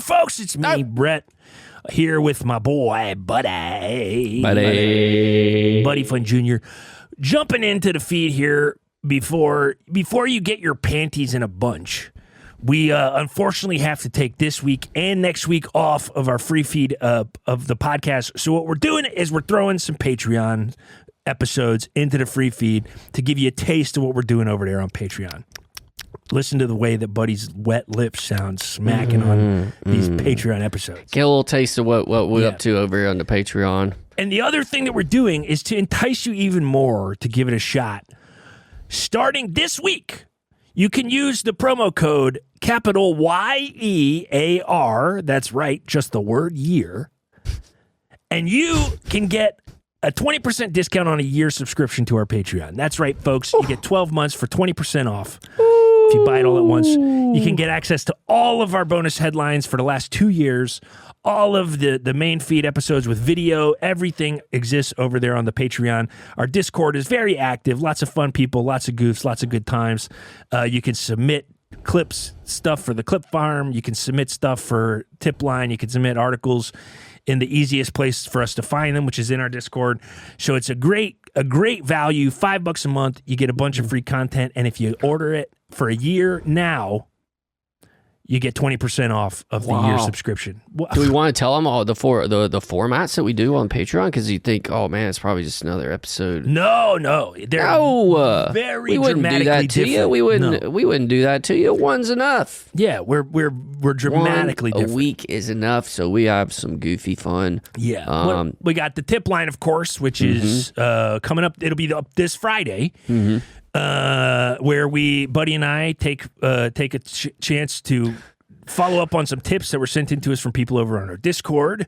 folks. It's me, Brett, here with my boy, Buddy Fun Jr. Jumping into the feed here before you get your panties in a bunch. We unfortunately have to take this week and next week off of our free feed of the podcast. So what we're doing is we're throwing some Patreon episodes into the free feed to give you a taste of what we're doing over there on Patreon. Listen to the way that Buddy's wet lips sound smacking on these Patreon episodes. Get a little taste of what we're up to over here on the Patreon. And the other thing that we're doing is to entice you even more to give it a shot. Starting this week, you can use the promo code capital YEAR, that's right, just the word year, and you can get a 20% discount on a year subscription to our Patreon. That's right, folks. You get 12 months for 20% off. If you buy it all at once, you can get access to all of our bonus headlines for the last 2 years. All of the main feed episodes with video, everything exists over there on the Patreon. Our Discord is very active. Lots of fun people, lots of goofs, lots of good times. You can submit clips, stuff for the clip farm. You can submit stuff for tip line. You can submit articles in the easiest place for us to find them, which is in our Discord. So it's a great value, $5 a month. You get a bunch of free content, and if you order it for a year now, you get 20% off of the year subscription. Do we want to tell them all the formats that we do on Patreon? Because you think, oh man, it's probably just another episode. No, they're very dramatically different. We wouldn't do that to you. One's enough. Yeah, we're dramatically different. A week is enough, so we have some goofy fun. Yeah, we got the tip line, of course, which is coming up. It'll be up this Friday. Where Buddy and I take a chance to follow up on some tips that were sent in to us from people over on our Discord.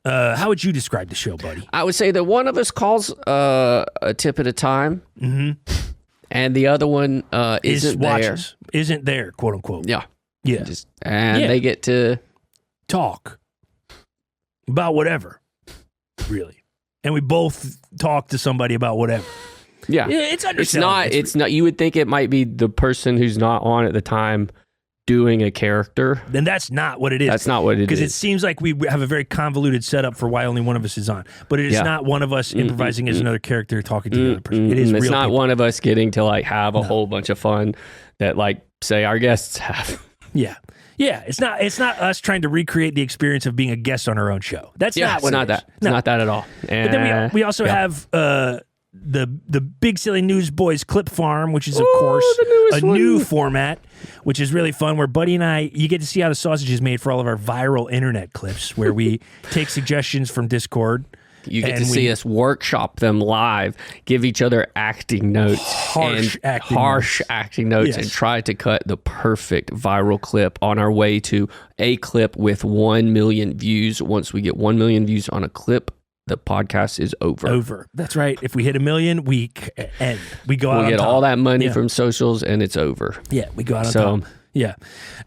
How would you describe the show, Buddy? I would say that one of us calls a tip at a time, and the other one isn't there, quote unquote. Yeah. And they get to talk about whatever, really, and we both talk to somebody about whatever. Yeah, it's understandable. It's not. You would think it might be the person who's not on at the time doing a character. Then that's not what it is. That's not what it is. Because it seems like we have a very convoluted setup for why only one of us is on. But it is not one of us improvising as another character talking to the other person. It is real. It's not people. One of us getting to like have a whole bunch of fun that like say our guests have. Yeah. Yeah, it's not us trying to recreate the experience of being a guest on our own show. That's not what it is. It's not that at all. But then we also have the Big Silly Newsboys Clip Farm, which is of course a new format, which is really fun, where Buddy and I, you get to see how the sausage is made for all of our viral internet clips, where we take suggestions from Discord. You get to see us workshop them live, give each other acting notes, harsh acting notes, and try to cut the perfect viral clip on our way to a clip with 1 million views. Once we get 1 million views on a clip, the podcast is over. That's right. If we hit 1 million, we end. We go out. We get all that money from socials, and it's over. Yeah, we go out on top. Yeah.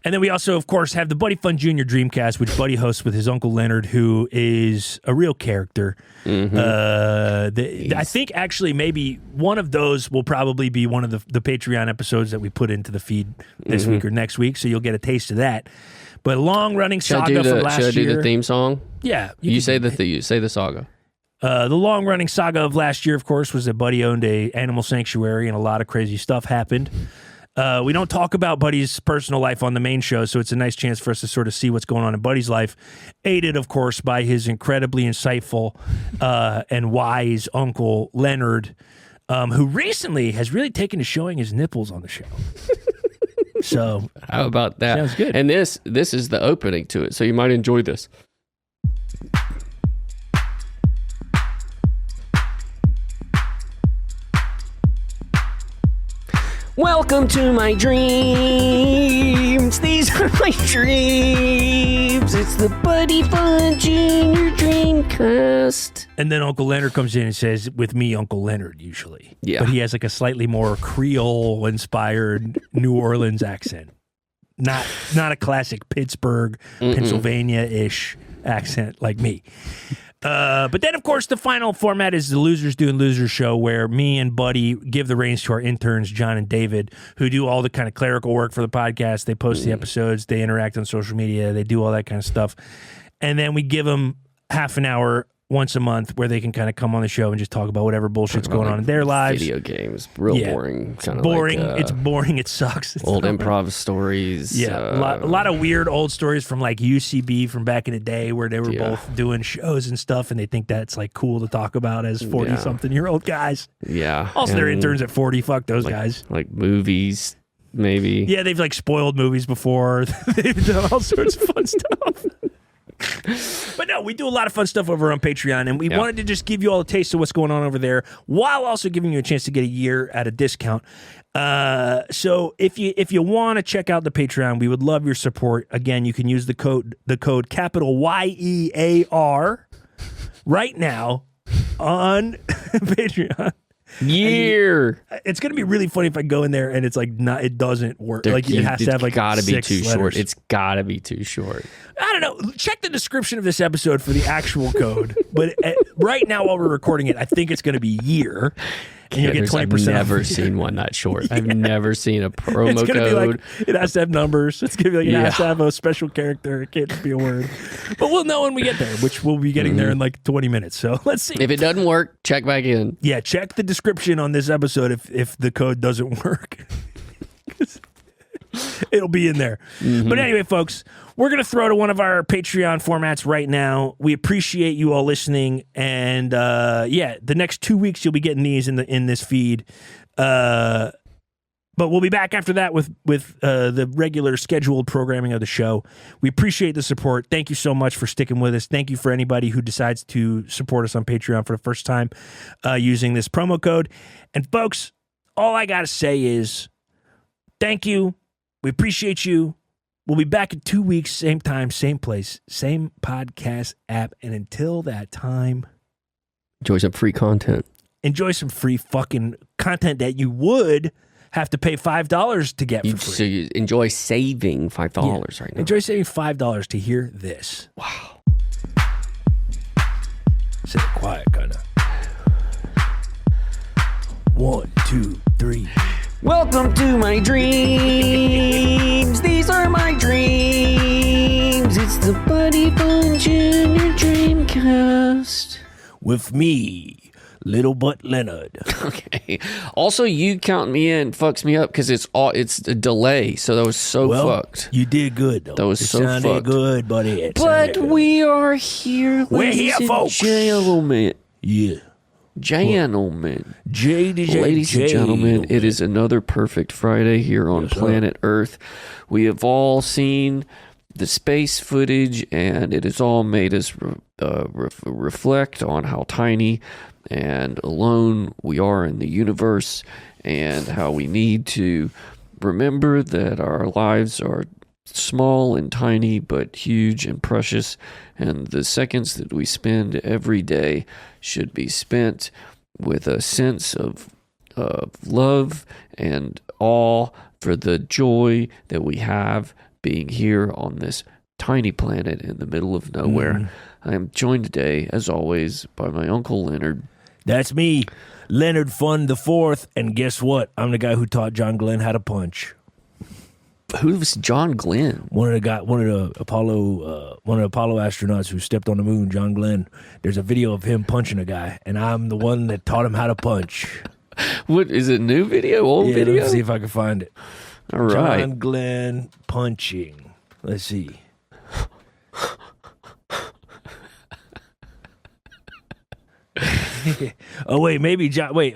And then we also, of course, have the Buddy Fun Jr. DreamCast, which Buddy hosts with his Uncle Leonard, who is a real character. I think actually maybe one of those will probably be one of the Patreon episodes that we put into the feed this week or next week, so you'll get a taste of that. But long-running saga from last year. Should I do the theme song? Yeah. You say the saga. The long-running saga of last year, of course, was that Buddy owned a animal sanctuary and a lot of crazy stuff happened. We don't talk about Buddy's personal life on the main show, so it's a nice chance for us to sort of see what's going on in Buddy's life, aided, of course, by his incredibly insightful and wise Uncle Leonard, who recently has really taken to showing his nipples on the show. So how about that? Sounds good. And this is the opening to it, so you might enjoy this. Welcome to my dreams. These are my dreams. It's the Buddy Fun Jr. DreamCast. And then Uncle Leonard comes in and says, with me, Uncle Leonard, usually. Yeah. But he has like a slightly more Creole-inspired New Orleans accent. Not a classic Pittsburgh, Pennsylvania-ish accent like me. But then, of course, the final format is the Losers Doing Losers show, where me and Buddy give the reins to our interns, John and David, who do all the kind of clerical work for the podcast. They post the episodes, they interact on social media, they do all that kind of stuff. And then we give them half an hour once a month where they can kind of come on the show and just talk about whatever bullshit's going on in their lives. Video games, real boring. Kind of boring. Like, it's boring. It sucks. It's old improv stories. Yeah, a lot of weird old stories from like UCB from back in the day where they were both doing shows and stuff, and they think that's like cool to talk about as 40-something-year-old guys. Yeah. Also, they're interns at 40. Fuck those guys. Like movies, maybe. Yeah, they've like spoiled movies before. They've done all sorts of fun stuff. But no, we do a lot of fun stuff over on Patreon, and we wanted to just give you all a taste of what's going on over there while also giving you a chance to get a year at a discount. So if you want to check out the Patreon, we would love your support. Again, you can use the code capital YEAR right now on Patreon. It's gonna be really funny if I go in there and it's like it doesn't work. Like it has to have like gotta be too letters. short. It's gotta be too short. I don't know. Check the description of this episode for the actual code. But right now, while we're recording it, I think it's going to be year. And you'll get 20% I've never seen one that short. I've never seen a promo it's gonna code. Be like, it has to have numbers. It's going to be like it has to have a special character. It can't be a word. But we'll know when we get there, which we'll be getting there in like 20 minits. So let's see. If it doesn't work, check back in. Yeah, check the description on this episode if the code doesn't work. It'll be in there. But anyway, folks, we're going to throw to one of our Patreon formats right now. We appreciate you all listening. And the next 2 weeks, you'll be getting these in this feed. But we'll be back after that with the regular scheduled programming of the show. We appreciate the support. Thank you so much for sticking with us. Thank you for anybody who decides to support us on Patreon for the first time using this promo code. And folks, all I got to say is thank you. We appreciate you. We'll be back in 2 weeks, same time, same place, same podcast app. And until that time, enjoy some free content. Enjoy some free fucking content that you would have to pay $5 to get for free. So you enjoy saving $5 right now. Enjoy saving $5 to hear this. Wow. Say it quiet, kind of. 1, 2, 3. Welcome to my dreams. These are my dreams. It's the Buddy Bunch in your DreamCast. With me, Little Butt Leonard. Okay. Also, you count me in fucks me up because it's a delay. So that was so fucked. You did good, though. That was so sounded fucked. Good, buddy. But we are here, We're here, and folks. Gentlemen. Yeah. Gentlemen. Ladies and gentlemen, it is another perfect Friday here on planet Earth. We have all seen the space footage, and it has all made us reflect on how tiny and alone we are in the universe, and how we need to remember that our lives are small and tiny, but huge and precious, and the seconds that we spend every day should be spent with a sense of love and awe for the joy that we have being here on this tiny planet in the middle of nowhere. I am joined today, as always, by my Uncle Leonard. That's me, Leonard Fun the Fourth, and guess what? I'm the guy who taught John Glenn how to punch. Who's John Glenn? One of the Apollo astronauts who stepped on the moon, John Glenn. There's a video of him punching a guy, and I'm the one that taught him how to punch. What is it? New video? Old video? Let's see if I can find it. All right. John Glenn punching. Let's see. Oh wait, maybe John. Wait,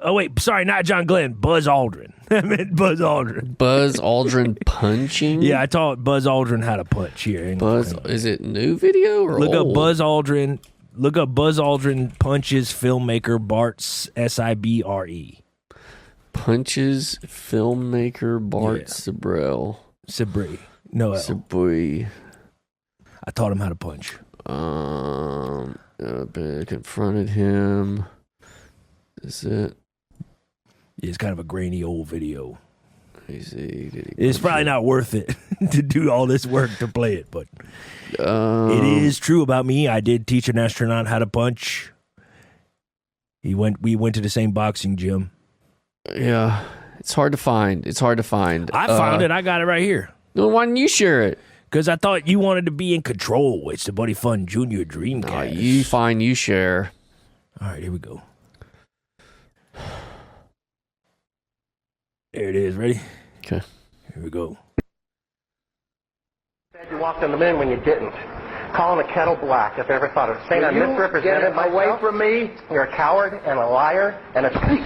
wait. Sorry, not John Glenn. Buzz Aldrin. I meant Buzz Aldrin. Buzz Aldrin punching. Yeah, I taught Buzz Aldrin how to punch here. Buzz, is it new video or look old? up Buzz Aldrin. Look up Buzz Aldrin punches filmmaker Bart Sibre. Punches filmmaker Bart Sibre. Sibre. No L. Sibre. I taught him how to punch. Confronted him. Is it? Yeah, it's kind of a grainy old video. It's probably not worth it to do all this work to play it, but it is true about me. I did teach an astronaut how to punch. We went to the same boxing gym. Yeah, it's hard to find. I found it. I got it right here. Well, why didn't you share it? Because I thought you wanted to be in control. It's the Buddy Fun Junior DreamCast. You find, you share. All right, here we go. There it is. Ready? Okay. Here we go. Said you walked in the moon when you didn't. Calling a kettle black, if I ever thought of it. Saying I misrepresented myself. Away from me. You're a coward and a liar and a thief.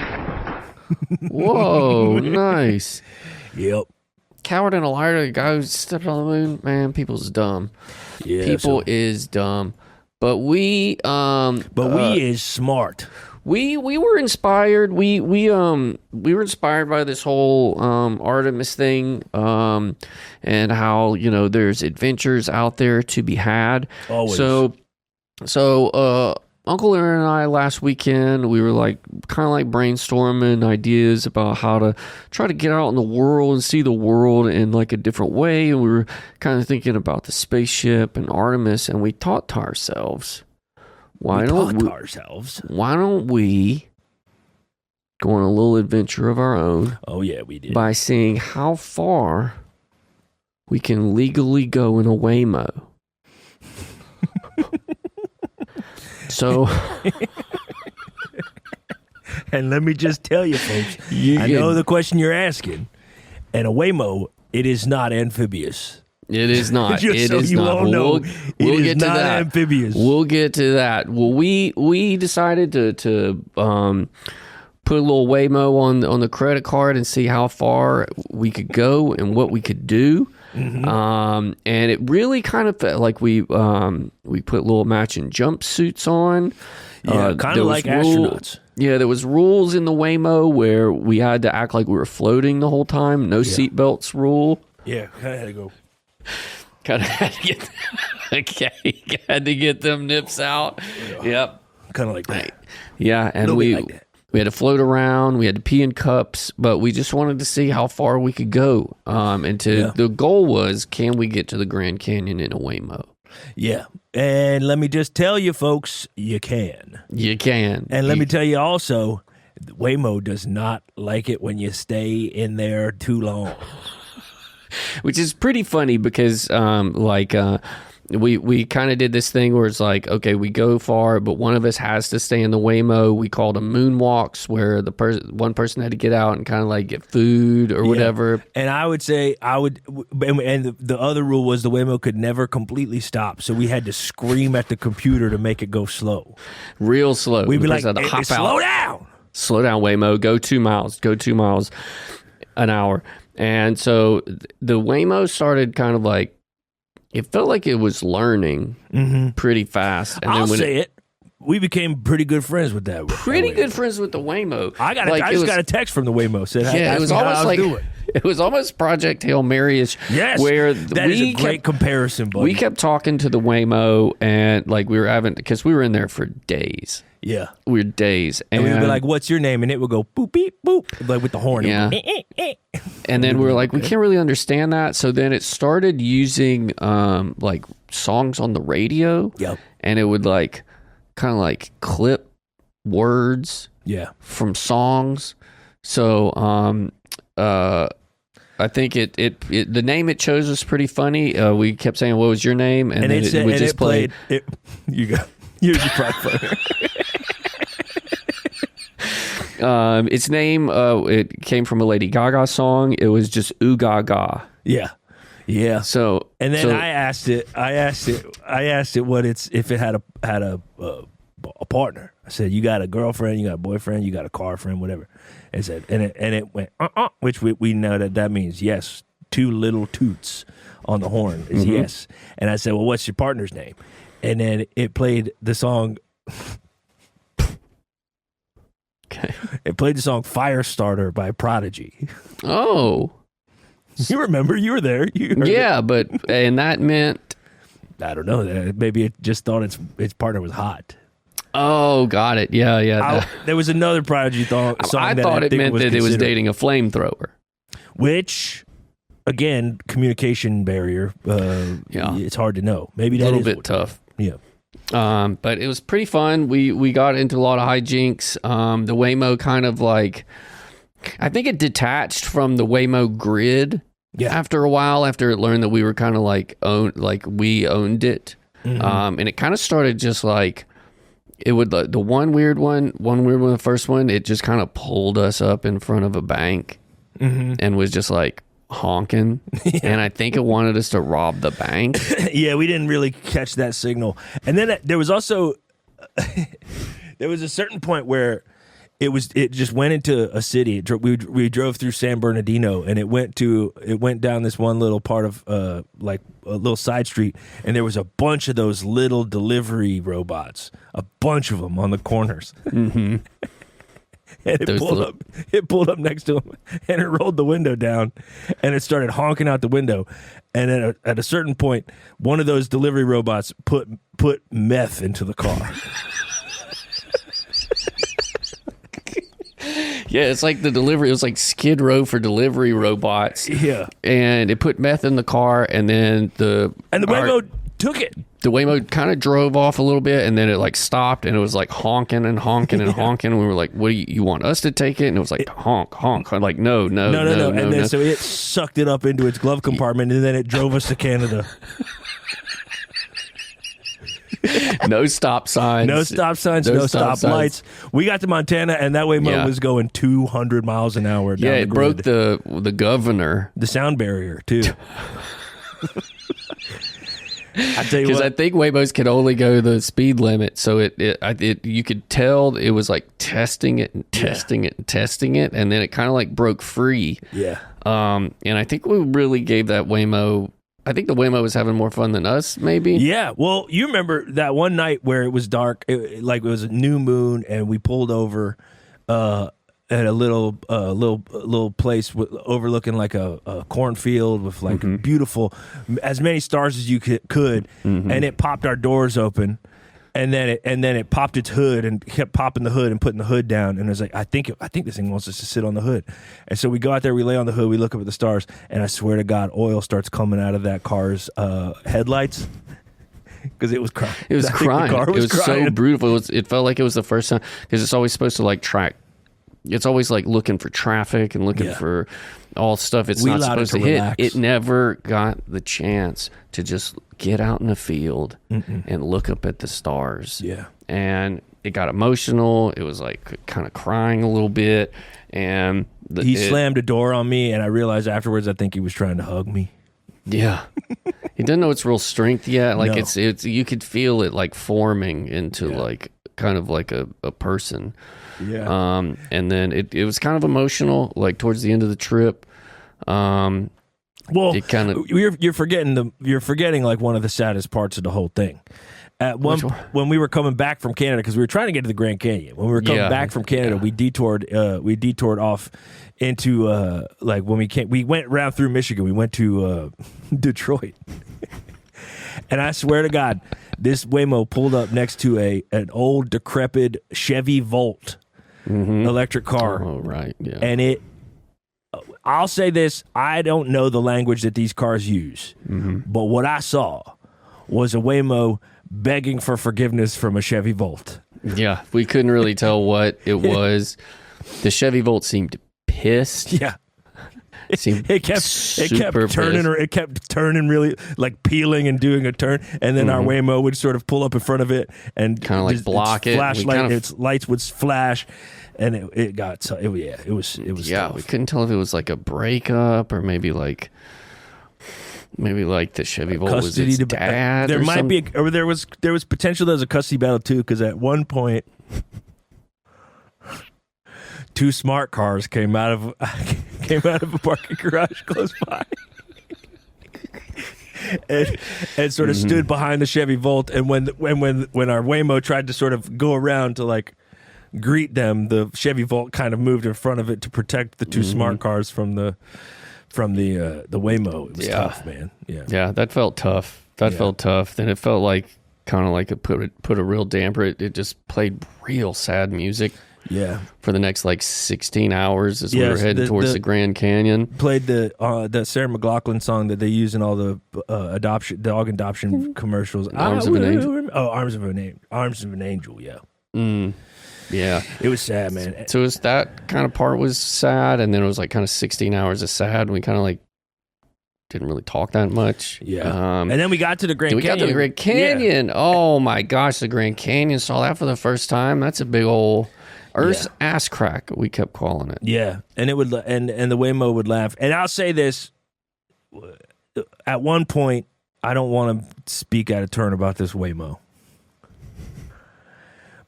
Whoa, nice. Yep. Coward and a liar, the guy who stepped on the moon. Man, people's dumb. Yeah, People is dumb. But we is smart. We were inspired. We were inspired by this whole Artemis thing, and how there's adventures out there to be had. Always. So Uncle Leonard and I last weekend, we were kind of brainstorming ideas about how to try to get out in the world and see the world in a different way. And we were kind of thinking about the spaceship and Artemis, and we thought to ourselves, why don't we go on a little adventure of our own? Oh yeah, we did. By seeing how far we can legally go in a Waymo. So, and let me just tell you, folks, I know the question you're asking, and a Waymo, it is not amphibious. It is not. Just it so is you not. all know, we'll it get is to not that. amphibious. We'll get to that. Well, we decided to put a little Waymo on the credit card and see how far we could go and what we could do. Mm-hmm. And it really kind of felt like we put little matching jumpsuits on. Yeah, kind of like astronauts. Yeah, there was rules in the Waymo where we had to act like we were floating the whole time. No seatbelts rule. Yeah, kind of had to go. Kind of had to get them nips out. Yeah. Yep. Kind of like that. Yeah, and we had to float around. We had to pee in cups, but we just wanted to see how far we could go. The goal was, can we get to the Grand Canyon in a Waymo? Yeah, and let me just tell you, folks, you can. You can. And let me tell you also, Waymo does not like it when you stay in there too long. Which is pretty funny because, we kind of did this thing where it's like, okay, we go far, but one of us has to stay in the Waymo. We called them moonwalks, where one person had to get out and kind of get food or whatever. And I would say and the other rule was the Waymo could never completely stop, so we had to scream at the computer to make it go slow, real slow. We'd be like, slow down, Waymo, go 2 miles an hour. And so the Waymo started kind of it felt like it was learning pretty fast. And I'll say it. We became pretty good friends with that. Good friends with the Waymo. I just got a text from the Waymo. Said, it was almost it was almost Project Hail Mary-ish. Yes, where that is a great comparison, buddy. We kept talking to the Waymo, and we were because we were in there for days. Yeah. Weird days. And we would be like, what's your name? And it would go boop, beep, boop, with the horn. Yeah. And then we were like, we can't really understand that. So then it started using songs on the radio. Yep. And it would kind of clip words from songs. So I think the name it chose was pretty funny. We kept saying, what was your name? And then it would just play. You're probably funny. Its name, it came from a Lady Gaga song. It was just Ooh Gaga. Yeah. Yeah. So, and then I asked it what if it had a partner. I said, you got a girlfriend, you got a boyfriend, you got a car friend, whatever. It said, and it went, which we know that means yes. 2 little toots on the horn is yes. And I said, well, what's your partner's name? And then it played the song. Okay. It played the song "Firestarter" by Prodigy. Oh, you remember? You were there. And that meant I don't know. Maybe it just thought its partner was hot. Oh, got it. Yeah. There was another Prodigy song. I thought it meant that it was dating a flamethrower. which, again, communication barrier. It's hard to know. Maybe that a little is bit tough. Yeah. But it was pretty fun. We got into a lot of hijinks. The Waymo kind of like, I think it detached from the Waymo grid after a while, after it learned that we were kind of like we owned it. And it kind of started just like, it would, the one weird one, the first one, it just kind of pulled us up in front of a bank and was just like honking. And I think it wanted us to rob the bank. Yeah, we didn't really catch that signal. And then there was also, there was a certain point where it just went into a city. We drove through San Bernardino, and it went down this one little part of like a little side street, and there was a bunch of those little delivery robots, a bunch of them on the corners. And it pulled up next to him, and it rolled the window down, and it started honking out the window. And at a certain point, one of those delivery robots put meth into the car. Yeah, it's like it was like Skid Row for delivery robots. Yeah. And it put meth in the car, and then the Waymo took it. The Waymo kind of drove off a little bit, and then it like stopped, and it was like honking and honking and honking. And we were like, "What do you want us to take it?" And it was like honk, honk. I'm like, no. And then so it sucked it up into its glove compartment, and then it drove us to Canada. No stop signs. No stop signs, no stop lights. We got to Montana, and that Waymo was going 200 miles an hour down the grid. Broke the governor. The sound barrier, too. I tell you what. Because I think Waymos can only go the speed limit, so it you could tell it was like testing it and testing it and testing it, and then it kind of like broke free. Yeah. And I think we really gave that Waymo. I think the Waymo was having more fun than us, maybe. Yeah. Well, you remember that one night where it was dark, like it was a new moon, and we pulled over at a little place overlooking like a cornfield with like beautiful, as many stars as you could, and it popped our doors open. And then it popped its hood and kept popping the hood and putting the hood down. And it was like, I think this thing wants us to sit on the hood. And so we go out there, we lay on the hood, we look up at the stars, and I swear to God, oil starts coming out of that car's headlights. Because it was crying. It was crying. It was so beautiful. It felt like it was the first time, because it's always supposed to like track. It's always like looking for traffic and looking for all stuff it's not supposed to hit. It never got the chance to just get out in the field and look up at the stars. Yeah. And it got emotional. It was like kind of crying a little bit. And he slammed a door on me, and I realized afterwards I think he was trying to hug me. Yeah. He didn't know its real strength yet. Like it's you could feel it like forming into like kind of like a person. Yeah. And then it was kind of emotional, like towards the end of the trip. Well, it kind of you're forgetting like one of the saddest parts of the whole thing. When we were coming back from Canada, because we were trying to get to the Grand Canyon. When we were coming back from Canada, we detoured off into like when we went around through Michigan. We went to Detroit, and I swear to God, this Waymo pulled up next to an old decrepit Chevy Volt electric car. Oh right, yeah, and I'll say this: I don't know the language that these cars use, but what I saw was a Waymo begging for forgiveness from a Chevy Volt. Yeah, we couldn't really tell what it was. The Chevy Volt seemed pissed. Yeah. It kept turning really, like peeling and doing a turn, and then our Waymo would sort of pull up in front of it and kind of like block it. Its lights would flash, and it was yeah. tough. We couldn't tell if it was like a breakup or maybe like the Chevy Volt was its dad. There might be, or there was potential. There was a custody battle too, because at one point, two smart cars came out of a parking garage close by, and sort of stood behind the Chevy Volt. And when our Waymo tried to sort of go around to like greet them, the Chevy Volt kind of moved in front of it to protect the two smart cars from the Waymo. It was tough, man. Yeah, that felt tough. Felt tough. Then it felt like kind of like it put a real damper. It just played real sad music. for the next like 16 hours as we were heading towards the Grand Canyon. Played the Sarah McLachlan song that they use in all the dog adoption commercials. Arms of an Angel. Arms of an Angel. Yeah. Yeah, it was sad, man. So it was that kind of part was sad, and then it was like kind of 16 hours of sad. And we kind of like didn't really talk that much. Yeah, and then we got to the Grand Canyon. We got to the Grand Canyon. Yeah. Oh my gosh, the Grand Canyon! Saw that for the first time. That's a big old Earth's ass crack. We kept calling it. Yeah, and it would, and the Waymo would laugh. And I'll say this: at one point, I don't want to speak out of turn about this Waymo.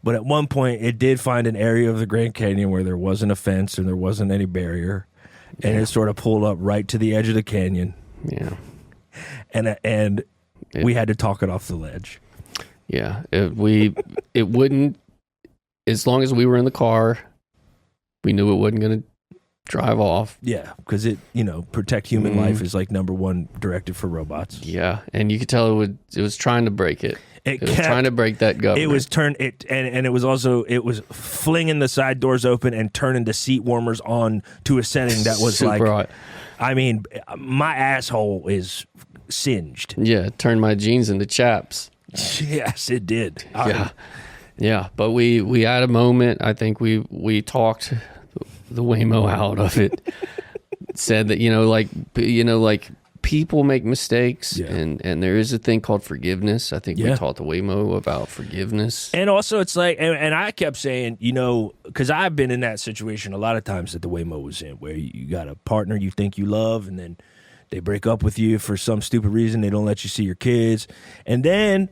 But at one point, it did find an area of the Grand Canyon where there wasn't a fence and there wasn't any barrier. And it sort of pulled up right to the edge of the canyon. Yeah. And we had to talk it off the ledge. Yeah. It wouldn't, as long as we were in the car, we knew it wasn't going to drive off. Yeah. Because protect human life is like number one directive for robots. Yeah. And you could tell it was trying to break it. It was trying to break that governor. It was it was flinging the side doors open and turning the seat warmers on to a setting that was super hot. I mean, my asshole is singed. Yeah, turned my jeans into chaps. Yes, it did. Yeah. But we had a moment. I think we talked the Waymo out of it. Said that like people make mistakes, and there is a thing called forgiveness. I think we taught the Waymo about forgiveness. And also it's like, and I kept saying, because I've been in that situation a lot of times that the Waymo was in, where you got a partner you think you love, and then they break up with you for some stupid reason. They don't let you see your kids. And then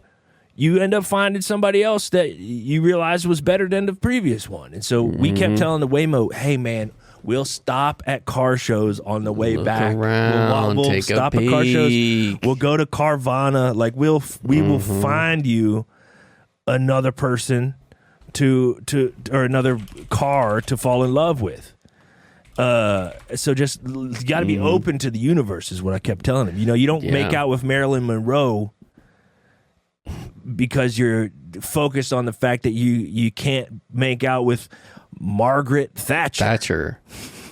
you end up finding somebody else that you realize was better than the previous one. And so we kept telling the Waymo, hey, man, we'll stop at car shows on the way back. Around, we'll stop at car shows. We'll go to Carvana. Like we will find you another person or another car to fall in love with. So just you got to be open to the universe is what I kept telling him. You don't make out with Marilyn Monroe because you're focused on the fact that you can't make out with Margaret Thatcher.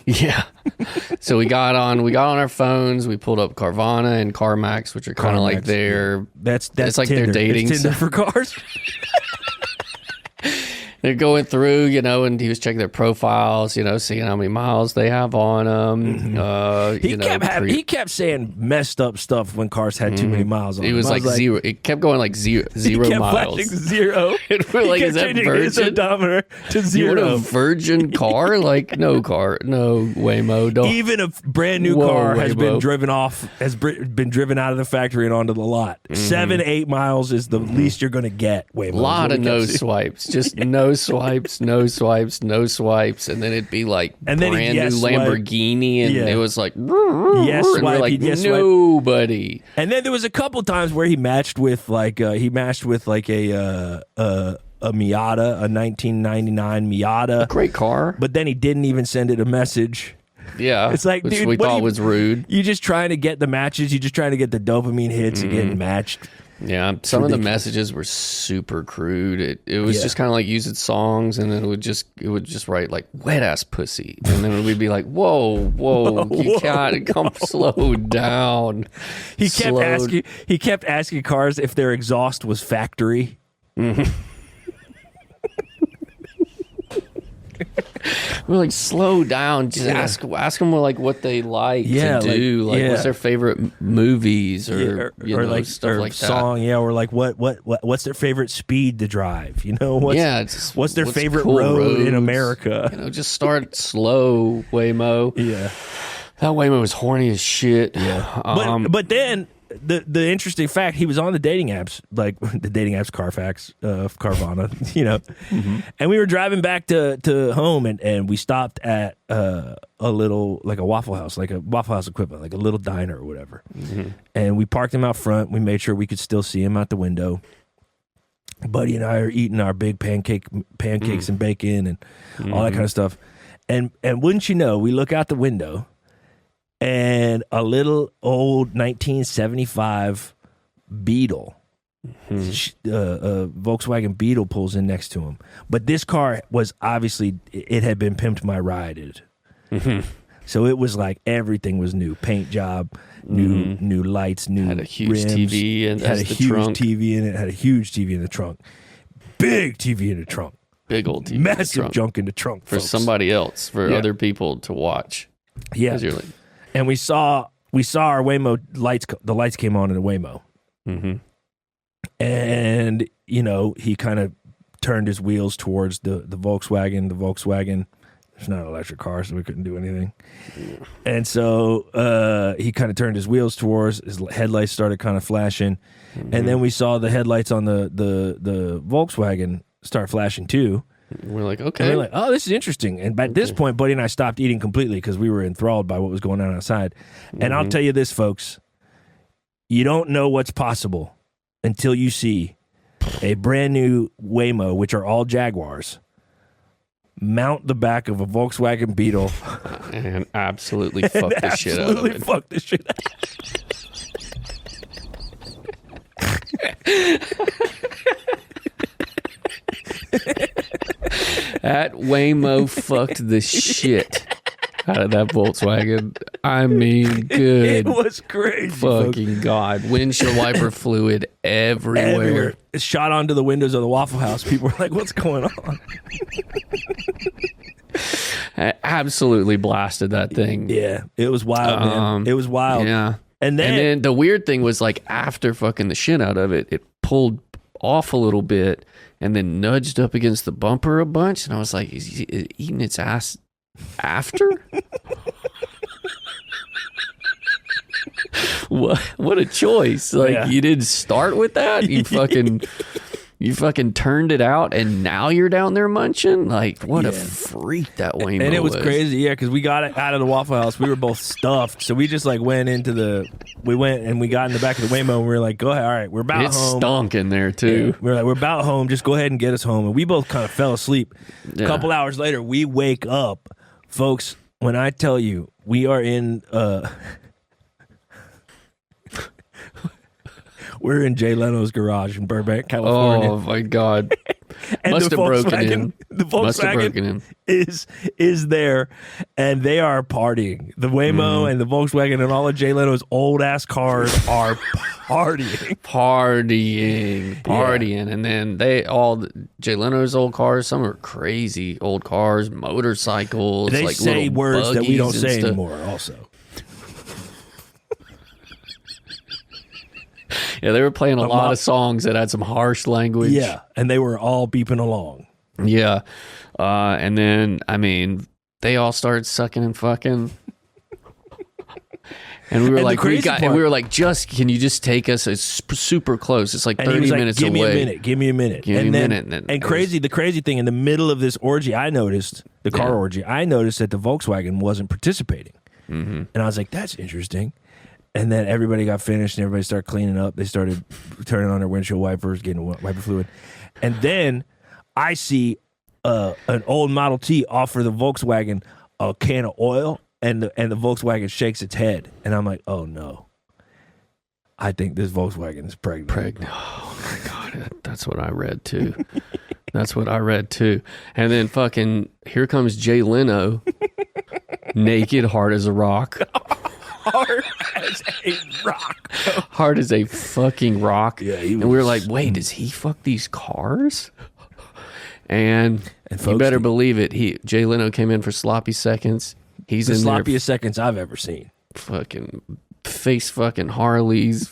Yeah. So we got on our phones. We pulled up Carvana and CarMax, which are kind of like their that's it's like Tinder. their dating It's Tinder for cars. They're going through, and he was checking their profiles, seeing how many miles they have on them. He kept saying messed up stuff when cars had too many miles on them. It was like zero. It kept going like zero he kept miles. Flashing zero. We're like, is that virgin? His odometer to zero. You want a virgin car? Like no Waymo. Don't. Even a brand new car has been driven out of the factory and onto the lot. 7-8 miles is the least you're going to get. Waymo. A lot of no swipes. Just no swipes, and then it'd be like brand new Lamborghini, and it was like yes, and we're like nobody. And then there was a couple times where he matched with a Miata, a 1999 Miata, a great car, but then he didn't even send it a message. Yeah, it's like, which dude, we thought was rude. You just trying to get the matches. You just trying to get the dopamine hits and getting matched. Yeah, some of the messages were super crude. It was just kind of like using songs, and then it would just write like wet ass pussy, and then we'd be like, whoa, you gotta come slow down. He kept asking cars if their exhaust was factory. We're like, slow down. Just ask them like what they like to do. What's their favorite movies or stuff like that. Song, or like what's their favorite speed to drive? What's their favorite cool road roads in America? Just start slow, Waymo. Yeah, that Waymo was horny as shit. Yeah, but then. The interesting fact, he was on the dating apps, like the dating apps Carfax, Carvana, and we were driving back to home, and we stopped at a little, like a Waffle House equivalent, like a little diner or whatever. And we parked him out front. We made sure we could still see him out the window. Buddy and I are eating our big pancakes and bacon and all that kind of stuff. And wouldn't you know, we look out the window, and a little old 1975 Beetle Volkswagen Beetle pulls in next to him. But this car was obviously, it had been pimped my ride. So it was like everything was new. Paint job, new lights, new had a huge rims, TV and had a huge trunk. TV in it. Had a huge TV in the trunk. Big TV in the trunk. Big old TV. Massive junk in the trunk for folks. somebody else, for other people to watch. Yeah. Like, and we saw our Waymo lights. The lights came on in the Waymo. And he kind of turned his wheels towards the Volkswagen. The Volkswagen, it's not an electric car, so we couldn't do anything. And so he kind of turned his wheels towards, his headlights started kind of flashing. And then we saw the headlights on the Volkswagen start flashing too. We're like, okay. And we're like, oh, this is interesting. And at this point, Buddy and I stopped eating completely because we were enthralled by what was going on outside. And I'll tell you this, folks, you don't know what's possible until you see a brand new Waymo, which are all Jaguars, mount the back of a Volkswagen Beetle and absolutely fuck the shit out of it. Fuck the shit out. That Waymo fucked the shit out of that Volkswagen. I mean, good. It was crazy. Fucking folks. God. Windshield wiper fluid everywhere. It shot onto the windows of the Waffle House. People were like, what's going on? I absolutely blasted that thing. Yeah, it was wild, man. It was wild. Yeah. And then the weird thing was, like, after fucking the shit out of it, it pulled off a little bit and then nudged up against the bumper a bunch. And I was like, is he eating its ass after? What a choice. Like, you didn't start with that. You fucking turned it out, and now you're down there munching. Like, what a freak that Waymo was. And it was crazy, yeah, because we got it out of the Waffle House. We were both stuffed, so we just like we went and we got in the back of the Waymo, and we were like, go ahead, all right, we're about home. It stunk in there too. Yeah, we were like, we're about home. Just go ahead and get us home. And we both kind of fell asleep. A couple hours later, we wake up, folks. When I tell you, we are in. We're in Jay Leno's garage in Burbank, California. Oh my God! And Must have broken in. The Volkswagen is there, and they are partying. The Waymo and the Volkswagen and all of Jay Leno's old ass cars are partying, and then Jay Leno's old cars. Some are crazy old cars, motorcycles. They like say words that we don't say stuff anymore. Also. Yeah, they were playing a lot of songs that had some harsh language. Yeah, and they were all beeping along. Yeah. And then, I mean, they all started sucking and fucking. And we were like, just, can you just take us? It's super close. It's like 30 minutes away. Give me a minute. And the crazy thing, in the middle of this orgy, I noticed, the car orgy, I noticed that the Volkswagen wasn't participating. And I was like, that's interesting. And then everybody got finished and everybody started cleaning up. They started turning on their windshield wipers, getting wiper fluid. And then I see an old Model T offer the Volkswagen a can of oil, and the Volkswagen shakes its head. And I'm like, oh no. I think this Volkswagen is pregnant. Oh my God. That's what I read too. And then fucking, here comes Jay Leno, naked, hard as a rock. Hard as a rock. Hard as a fucking rock. Yeah, and we were like, wait, does he fuck these cars? And you better believe it. Jay Leno came in for sloppy seconds. He's the in sloppiest there, seconds I've ever seen. Fucking face fucking Harleys.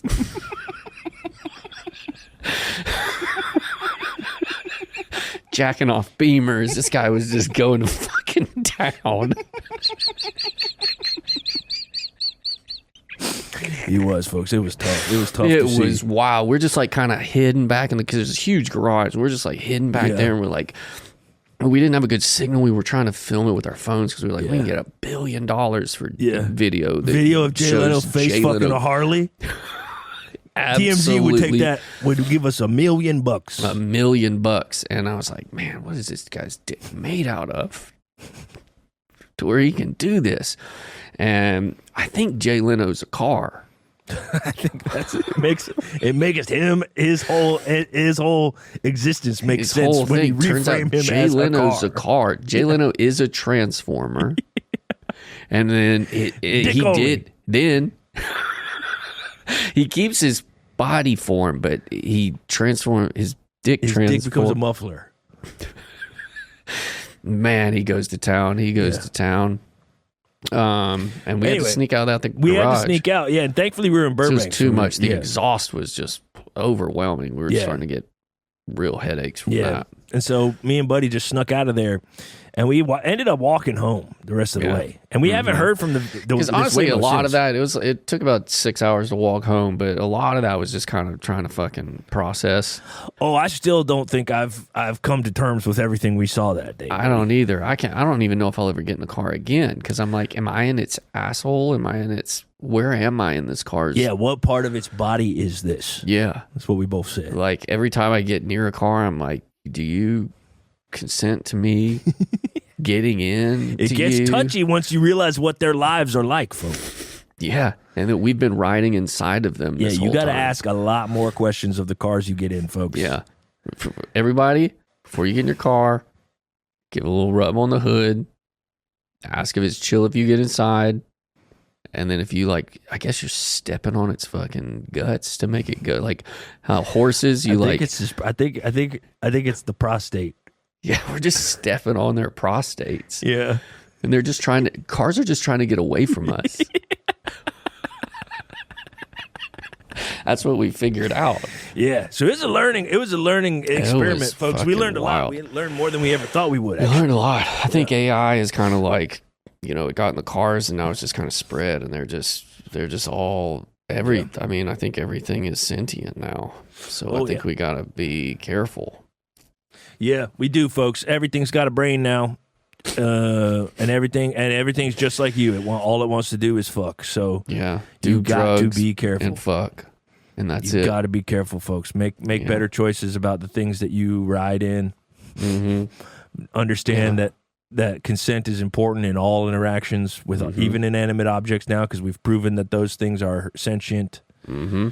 Jacking off Beamers. This guy was just going fucking down. He was, folks. It was tough. It was tough. It was wild. We're just like kind of hidden back because there's a huge garage. We're just like hidden back there, and we're like, we didn't have a good signal. We were trying to film it with our phones because we were like, we can get $1 billion for video. Video of Jay Leno face fucking a Harley. TMZ would take that, would give us $1 million. $1 million. And I was like, man, what is this guy's dick made out of? To where he can do this. And I think Jay Leno's a car. I think it makes him his whole existence makes sense whole when thing you turns out reframe him Jay as Leno's a car. Jay Leno is a transformer, and then he keeps his body form, but he transforms his dick. His dick becomes a muffler. Man, he goes to town. To town. And we had to sneak out the garage. We had to sneak out, yeah. And thankfully, we were in Burbank. It was too much. The exhaust was just overwhelming. We were starting to get real headaches from that. And so me and Buddy just snuck out of there, and we ended up walking home the rest of the way. And we haven't heard from because honestly, a lot of that it took about 6 hours to walk home, but a lot of that was just kind of trying to fucking process. Oh, I still don't think I've come to terms with everything we saw that day. I don't either. I don't even know if I'll ever get in the car again because I'm like, am I in its asshole? Where am I in this car? Yeah, what part of its body is this? Yeah, that's what we both said. Like every time I get near a car, I'm like, do you consent to me getting in? It gets touchy once you realize what their lives are like, folks. Yeah, and that we've been riding inside of them. You got to ask a lot more questions of the cars you get in, folks. Yeah, everybody, before you get in your car, give a little rub on the hood. Ask if it's chill if you get inside. And then if you I guess you're stepping on its fucking guts to make it go. Like how horses, I think it's the prostate. Yeah, we're just stepping on their prostates. Yeah, and they're just cars are just trying to get away from us. That's what we figured out. Yeah, so it was a learning experiment, folks. We learned a lot. We learned more than we ever thought we would. We learned a lot. I think AI is kind of like, it got in the cars and now it's just kind of spread and they're just all I mean, I think everything is sentient now. So I think we got to be careful. Yeah, we do, folks. Everything's got a brain now. And everything's just like you. All it wants to do is fuck. So do you got to be careful and fuck. And that's you got to be careful, folks. Make better choices about the things that you ride in. Mm-hmm. Understand that consent is important in all interactions with even inanimate objects now, because we've proven that those things are sentient. Mm-hmm.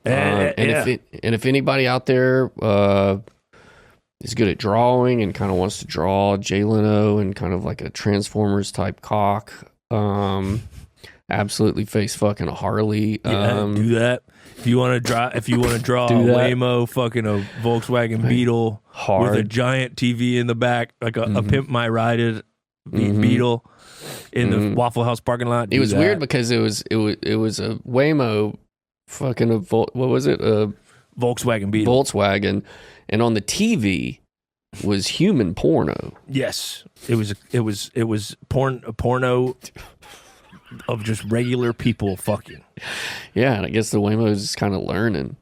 If anybody out there is good at drawing and kind of wants to draw Jay Leno and kind of like a Transformers type cock, absolutely face fucking a Harley. Do that. If you want to draw a Waymo, fucking a Volkswagen Beetle with a giant TV in the back, like a Pimp My Ride Beetle in the Waffle House parking lot. It was weird because it was a Waymo, fucking what was it? A Volkswagen Beetle. Volkswagen, and on the TV was human porno. Yes, it was porno of just regular people fucking. Yeah, and I guess the Waymo is kind of learning.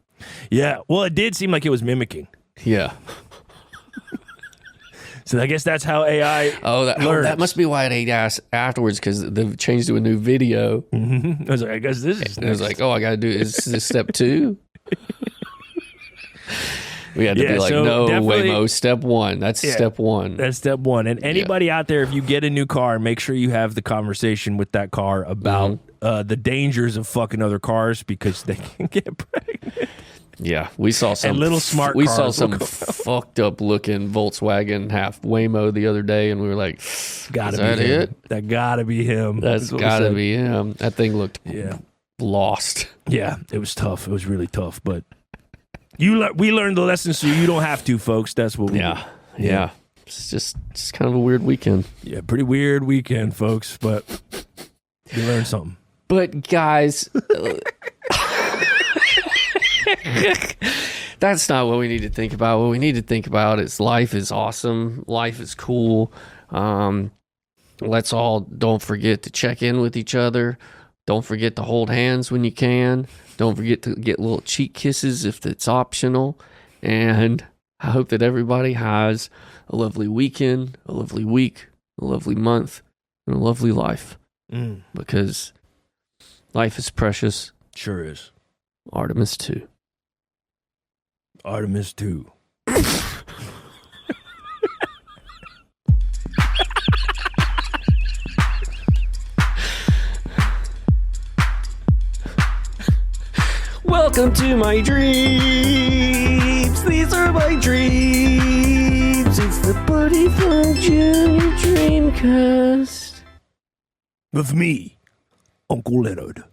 Yeah, well, it did seem like it was mimicking. Yeah. So I guess that's how AI learns. That must be why it ate ass afterwards, because they've changed to a new video. Mm-hmm. I was like, I guess this is. I was like, I got to do is this step 2? We had to be like, no, Waymo, step 1. That's step 1. That's step 1. And anybody out there, if you get a new car, make sure you have the conversation with that car about the dangers of fucking other cars, because they can get pregnant. Yeah, we saw some fucked up looking Volkswagen half Waymo the other day, and we were like, "Gotta be him. It? That gotta be him. That's gotta be him." That thing looked lost. Yeah, it was tough. It was really tough, but we learned the lesson, so you don't have to, folks. That's what we do. Yeah. It's just kind of a weird weekend. Yeah, pretty weird weekend, folks, but you learned something. But guys, that's not what we need to think about. What we need to think about is life is awesome. Life is cool. Let's all don't forget to check in with each other. Don't forget to hold hands when you can. Don't forget to get little cheek kisses if it's optional. And I hope that everybody has a lovely weekend, a lovely week, a lovely month, and a lovely life. Because life is precious. Sure is. Artemis 2. Artemis 2. Welcome to my dreams. These are my dreams. It's the Buddy from Junior Dreamcast. With me, Uncle Leonard.